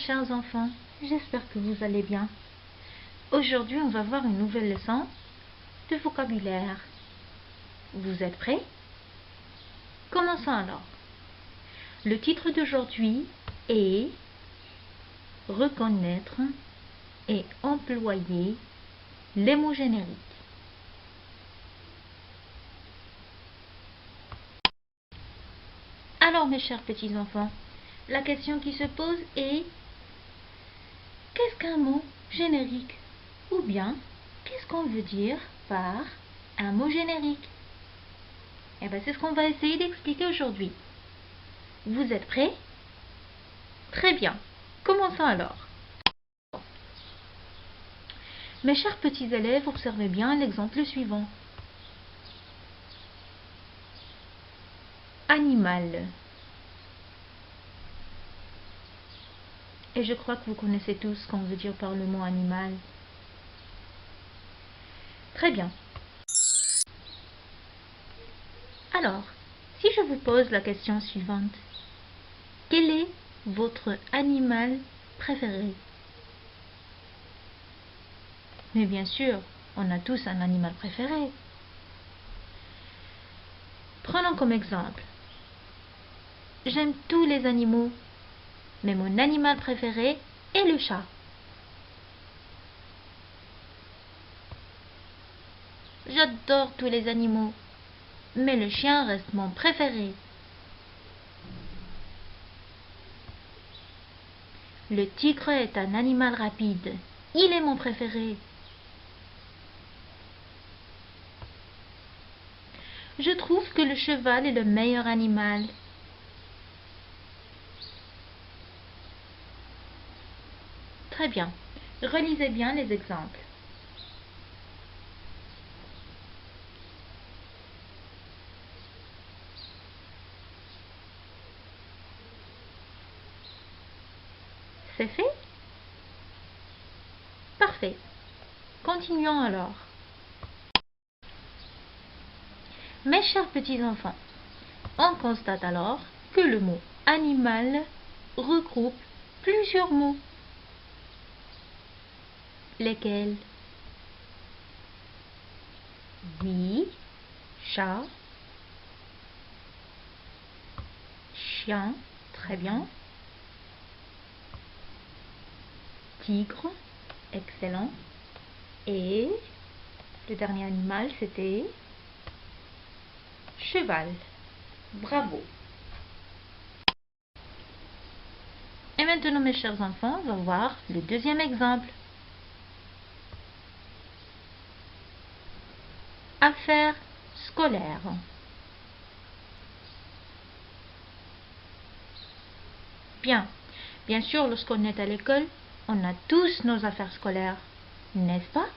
chers enfants, j'espère que vous allez bien. Aujourd'hui, on va voir une nouvelle leçon de vocabulaire. Vous êtes prêts? Commençons alors. Le titre d'aujourd'hui est reconnaître et employer les mots génériques. Alors, mes chers petits enfants, la question qui se pose est: qu'est-ce qu'un mot générique? Ou bien, qu'est-ce qu'on veut dire par un mot générique? Eh bien, c'est ce qu'on va essayer d'expliquer aujourd'hui. Vous êtes prêts? Très bien. Commençons alors. Mes chers petits élèves, observez bien l'exemple suivant. Animal. Et je crois que vous connaissez tous ce qu'on veut dire par le mot animal. Très bien. Alors, si je vous pose la question suivante, quel est votre animal préféré? Mais bien sûr, on a tous un animal préféré. Prenons comme exemple. J'aime tous les animaux, mais mon animal préféré est le chat. J'adore tous les animaux, mais le chien reste mon préféré. Le tigre est un animal rapide. Il est mon préféré. Je trouve que le cheval est le meilleur animal. Très bien. Relisez bien les exemples. C'est fait? Parfait. Continuons alors. Mes chers petits enfants, on constate alors que le mot animal regroupe plusieurs mots. Lesquels? Oui, chat, chien, très bien. Tigre, excellent. Et le dernier animal, c'était cheval. Bravo. Et maintenant, mes chers enfants, on va voir le deuxième exemple. Affaires scolaires. Bien sûr, lorsqu'on est à l'école, on a tous nos affaires scolaires, n'est-ce pas?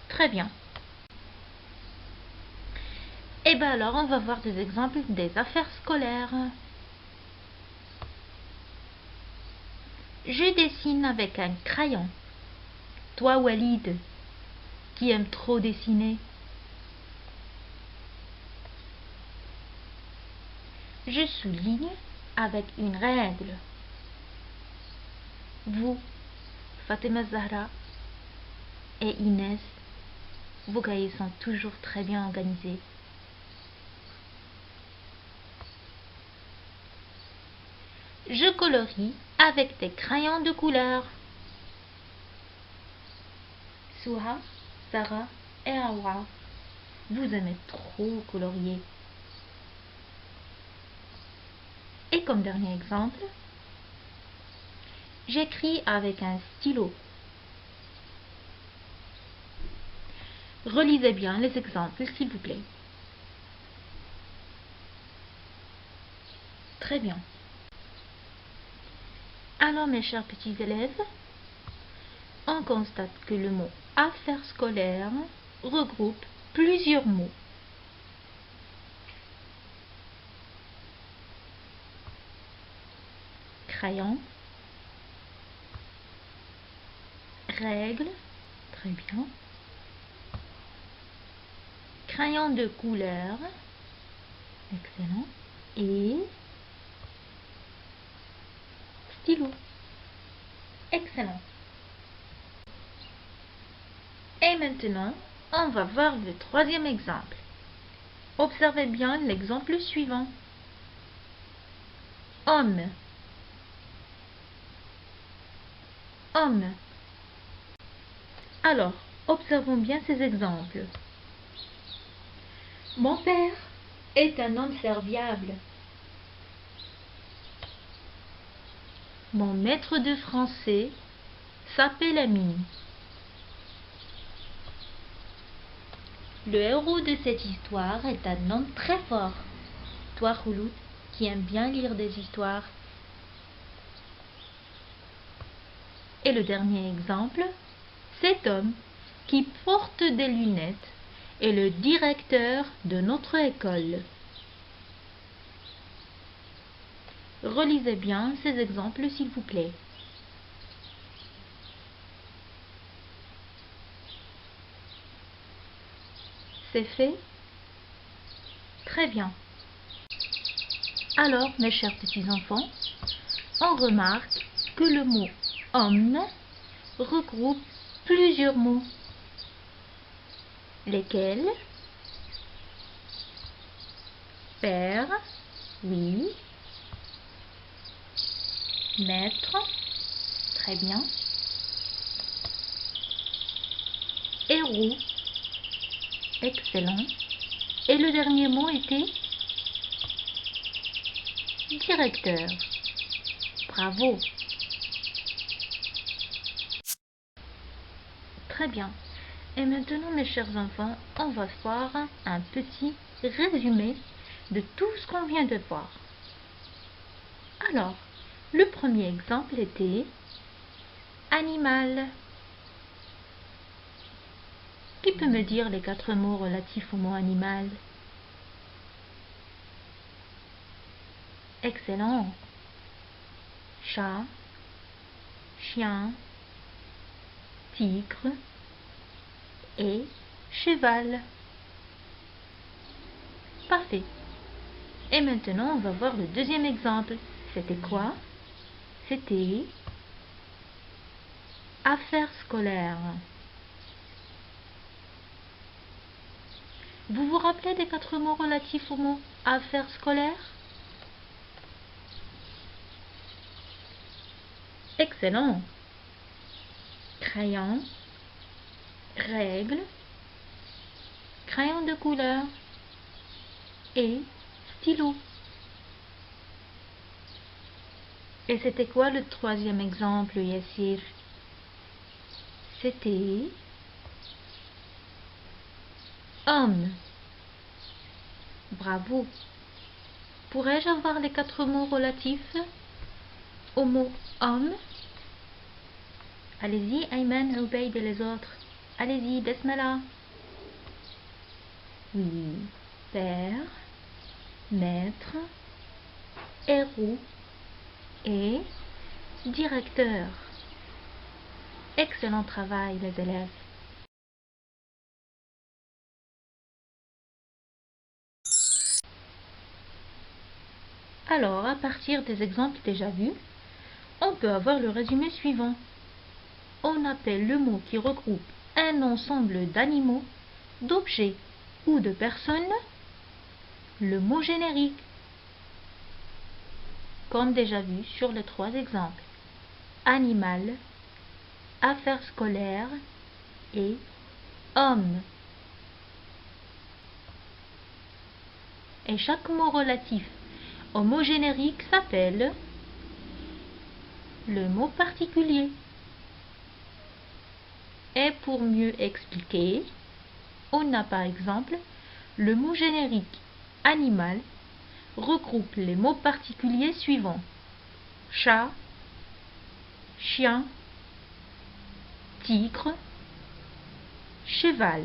Très bien. Et bien alors, on va voir des exemples des affaires scolaires. Je dessine avec un crayon. Toi, Walid, qui aime trop dessiner. Je souligne avec une règle. Vous, Fatima Zahra et Inès, vos cahiers sont toujours très bien organisés. Je colorie avec des crayons de couleur. Souha, Sarah et Awa, vous aimez trop colorier. Et comme dernier exemple, j'écris avec un stylo. Relisez bien les exemples, s'il vous plaît. Très bien. Alors, mes chers petits élèves, on constate que le mot affaires scolaires regroupe plusieurs mots. Crayon, règle, très bien. Crayon de couleur, excellent. Et stylo. Excellent. Et maintenant, on va voir le troisième exemple. Observez bien l'exemple suivant. Homme. Homme. Alors, observons bien ces exemples. Mon père est un homme serviable. Mon maître de français s'appelle Ami. Le héros de cette histoire est un homme très fort. Toi, Khouloud, qui aime bien lire des histoires. Et le dernier exemple, cet homme qui porte des lunettes est le directeur de notre école. Relisez bien ces exemples, s'il vous plaît. C'est fait? Très bien. Alors, mes chers petits-enfants, on remarque que le mot « homme » regroupe plusieurs mots. Lesquels? Père, oui. Maître, très bien. Héros, excellent. Et le dernier mot était directeur. Bravo. Très bien. Et maintenant, mes chers enfants, on va voir un petit résumé de tout ce qu'on vient de voir. Alors, le premier exemple était animal. Qui peut me dire les 4 mots relatifs au mot animal? Excellent. Chat, chien, tigre et cheval. Parfait. Et maintenant, on va voir le deuxième exemple. C'était quoi? C'était affaires scolaires. Vous vous rappelez des 4 mots relatifs au mot affaires scolaires? Excellent. Crayon, règle, crayon de couleur et stylo. Et c'était quoi le troisième exemple, Yassir? C'était homme. Bravo. Pourrais-je avoir les 4 mots relatifs au mot homme? Allez-y, Ayman, Ubayd et les autres. Allez-y, Besmela. Oui. Père, maître, héros et directeur. Excellent travail, les élèves. Alors, à partir des exemples déjà vus, on peut avoir le résumé suivant. On appelle le mot qui regroupe un ensemble d'animaux, d'objets ou de personnes le mot générique, comme déjà vu sur les 3 exemples. Animal, affaires scolaires et homme. Et chaque mot relatif au mot générique s'appelle le mot particulier. Et pour mieux expliquer, on a par exemple le mot générique animal regroupe les mots particuliers suivants: chat, chien, tigre, cheval.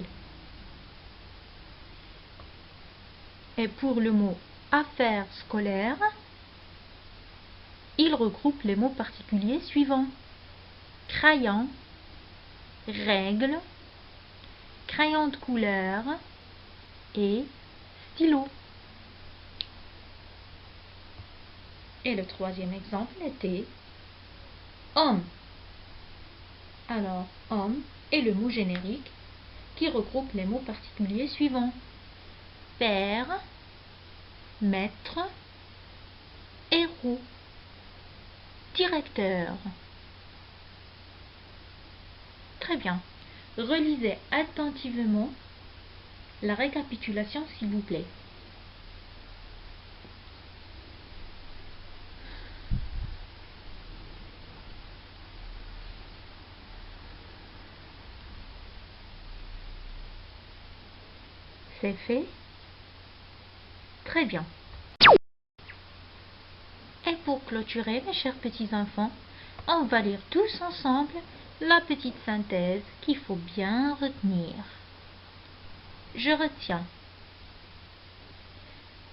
Et pour le mot affaires scolaires, il regroupe les mots particuliers suivants: crayon, règle, crayon de couleur et stylo. Et le troisième exemple était Homme. Alors, homme est le mot générique qui regroupe les mots particuliers suivants. Père, maître, héros, directeur. Très bien. Relisez attentivement la récapitulation, s'il vous plaît. C'est fait? Très bien. Et pour clôturer, mes chers petits-enfants, on va lire tous ensemble la petite synthèse qu'il faut bien retenir. Je retiens.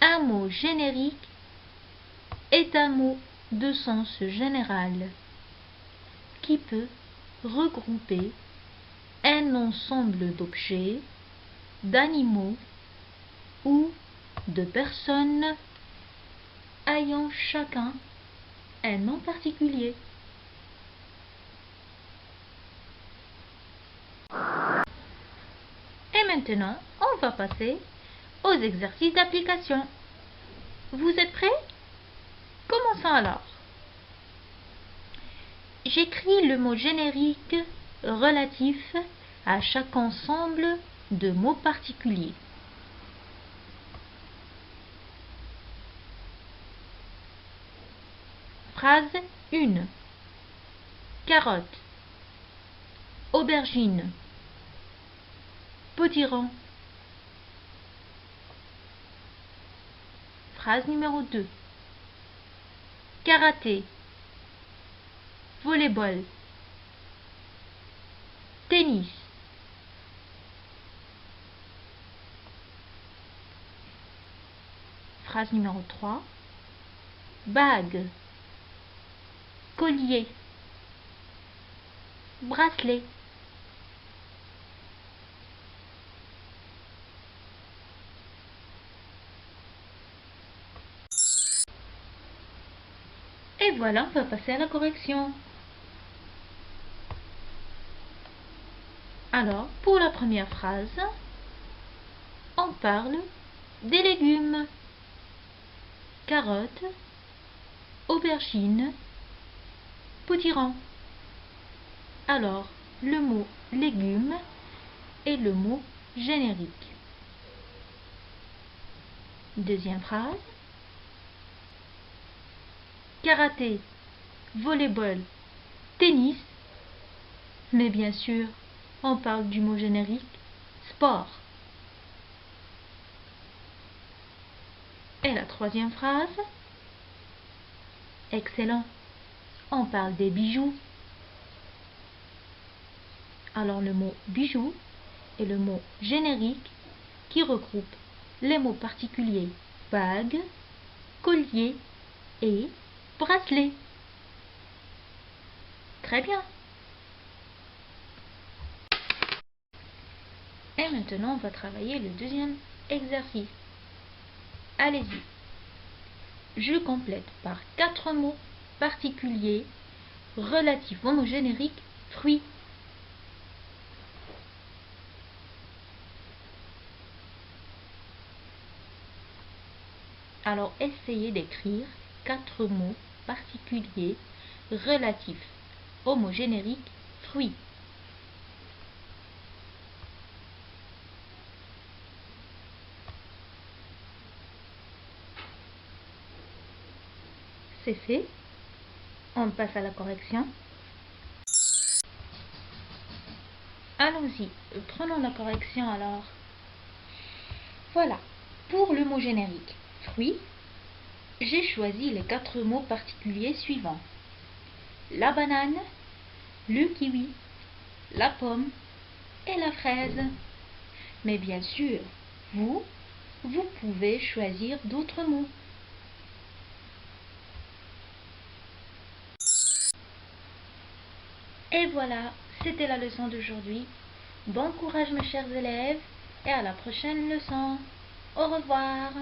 Un mot générique est un mot de sens général qui peut regrouper un ensemble d'objets, d'animaux ou de personnes ayant chacun un nom particulier. Et maintenant, on va passer aux exercices d'application. Vous êtes prêts? Commençons alors. J'écris le mot générique relatif à chaque ensemble de mots particuliers. Phrase 1. Carotte, aubergine, potiron. Phrase numéro 2. Karaté, volleyball, tennis. Phrase numéro 3. Bague, collier, bracelet. Et voilà, on va passer à la correction. Alors, pour la première phrase, on parle des légumes. Carottes, aubergines, potiron. Alors, le mot légumes est le mot générique. Deuxième phrase. Karaté, volleyball, tennis. Mais bien sûr, on parle du mot générique sport. Et la troisième phrase. Excellent. On parle des bijoux. Alors le mot bijoux est le mot générique qui regroupe les mots particuliers bague, collier et bracelet. Très bien. Et maintenant, on va travailler le deuxième exercice. Allez-y. Je complète par 4 mots particuliers relatifs au mot générique fruits. Alors, essayez d'écrire 4 mots particuliers relatifs au mot générique fruits. C'est fait. On passe à la correction. Allons-y, prenons la correction alors. Voilà, pour le mot générique fruits, j'ai choisi les 4 mots particuliers suivants. La banane, le kiwi, la pomme et la fraise. Mais bien sûr, vous pouvez choisir d'autres mots. Et voilà, c'était la leçon d'aujourd'hui. Bon courage mes chers élèves et à la prochaine leçon. Au revoir.